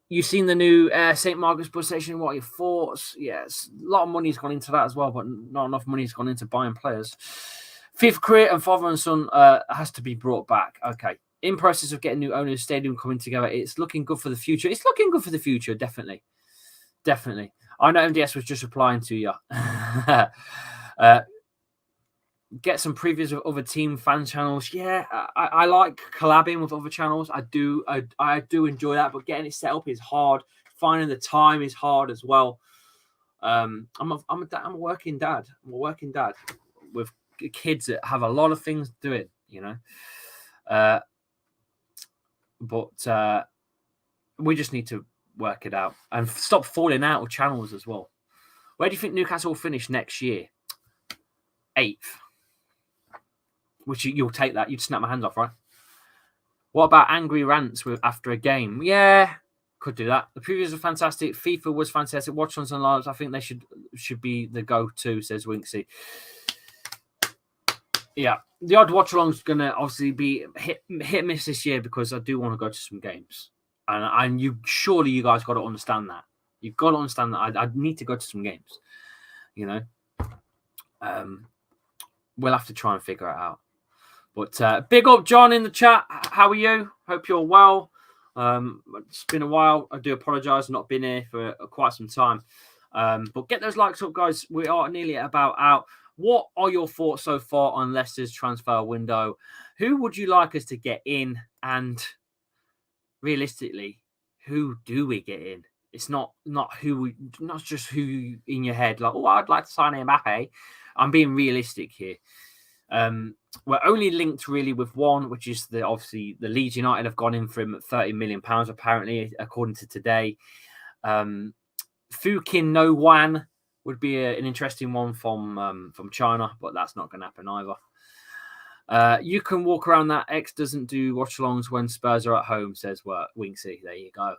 Speaker 1: you've seen the new St. Margaret's bus station. What are your thoughts? Yes, a lot of money's gone into that as well, but not enough money's gone into buying players. FIFA career and father and son has to be brought back. Okay. In process of getting new owners, stadium coming together. It's looking good for the future. It's looking good for the future, definitely. Definitely. I know MDS was just replying to you. Get some previews of other team fan channels. Yeah, I like collabing with other channels. I do enjoy that, but getting it set up is hard. Finding the time is hard as well. I'm a working dad. I'm a working dad with kids that have a lot of things doing, but we just need to work it out and stop falling out of channels as well. Where do you think Newcastle will finish next year? 8th. Which you'll take that. You'd snap my hands off, right? What about angry rants after a game? Yeah, could do that. The previews are fantastic. FIFA was fantastic. Watch-ons and lives. I think they should be the go-to, says Winksy. Yeah, the odd watch-along's going to obviously be hit and miss this year because I do want to go to some games. And surely you guys got to understand that. You've got to understand that I need to go to some games. you know. We'll have to try and figure it out. But big up, John, in the chat. How are you? Hope you're well. It's been a while. I do apologise. I've not been here for quite some time. But get those likes up, guys. We are nearly about out. What are your thoughts so far on Leicester's transfer window? Who would you like us to get in? And realistically, who do we get in? It's not just who in your head. Like, oh, I'd like to sign Mbappe. I'm being realistic here. We're only linked really with one, which is obviously the Leeds United have gone in for him at £30 million, apparently, according to today. Fukin No Wan would be an interesting one from China, but that's not going to happen either. You can walk around that. X doesn't do watch-alongs when Spurs are at home, says Winksy. There you go.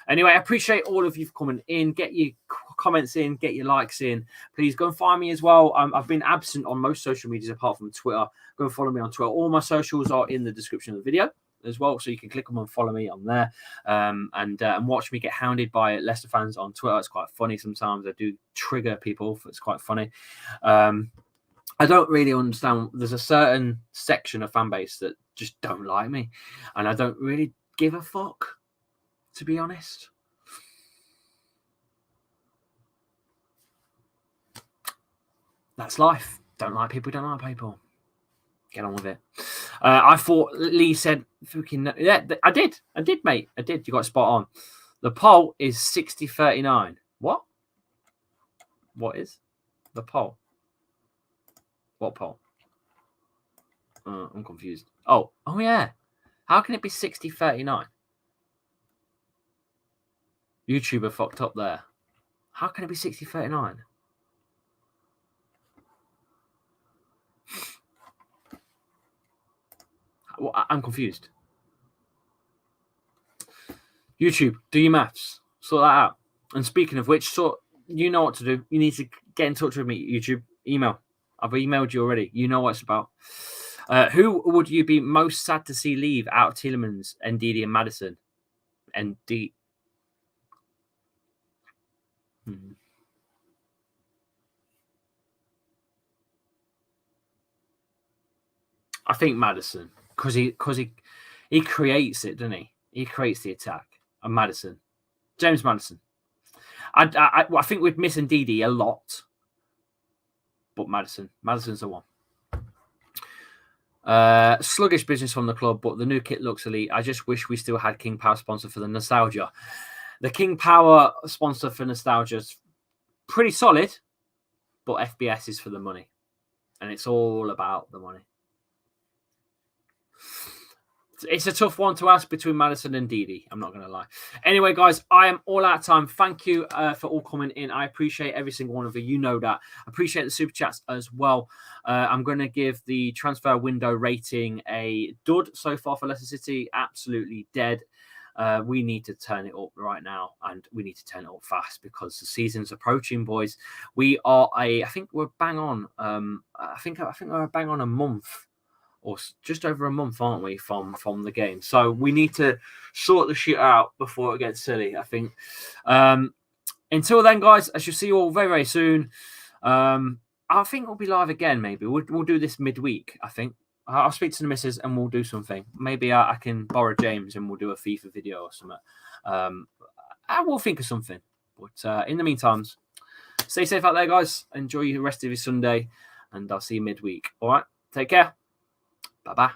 Speaker 1: Anyway, I appreciate all of you for coming in. Get your comments in, get your likes in. Please go and find me as well. I've been absent on most social medias apart from Twitter. Go and follow me on Twitter. All my socials are in the description of the video as well, so you can click them and follow me on there, and watch me get hounded by Leicester fans on Twitter. It's quite funny sometimes. I do trigger people. It's quite funny. I don't really understand. There's a certain section of fan base that just don't like me, and I don't really give a fuck, to be honest. That's life. Don't like people, don't like people. Get on with it. I thought Lee said, "Fucking yeah." I did, mate. I did. You got spot on. The poll is 60-39. What? What is the poll? What poll? I'm confused. Oh yeah. How can it be 60-39? YouTuber fucked up there. How can it be 60-39? Well, I'm confused. YouTube, do your maths. Sort that out. And speaking of which, you know what to do. You need to get in touch with me, YouTube. Email. I've emailed you already. You know what it's about. Who would you be most sad to see leave out of Tielemans, Ndidi, and Maddison? I think Maddison, because he creates it, doesn't he? He creates the attack. And Maddison, James Maddison. I think we'd miss Ndidi a lot, but Maddison's the one. Sluggish business from the club, but the new kit looks elite. I just wish we still had King Power sponsor for the nostalgia. The King Power sponsor for nostalgia is pretty solid, but FBS is for the money, and it's all about the money. It's a tough one to ask between Maddison and Ndidi. I'm not going to lie. Anyway, guys, I am all out of time. Thank you for all coming in. I appreciate every single one of you. You know that. I appreciate the super chats as well. I'm going to give the transfer window rating a dud so far for Leicester City. Absolutely dead. We need to turn it up right now, and we need to turn it up fast because the season's approaching, boys. I think we're bang on. I think we're bang on a month, or just over a month, aren't we, from the game? So we need to sort the shit out before it gets silly, I think. Until then, guys, I shall see you all very, very soon. I think we'll be live again, maybe. We'll do this midweek, I think. I'll speak to the missus and we'll do something. Maybe I can borrow James and we'll do a FIFA video or something. I will think of something. But in the meantime, stay safe out there, guys. Enjoy the rest of your Sunday, and I'll see you midweek. All right? Take care. Bye-bye.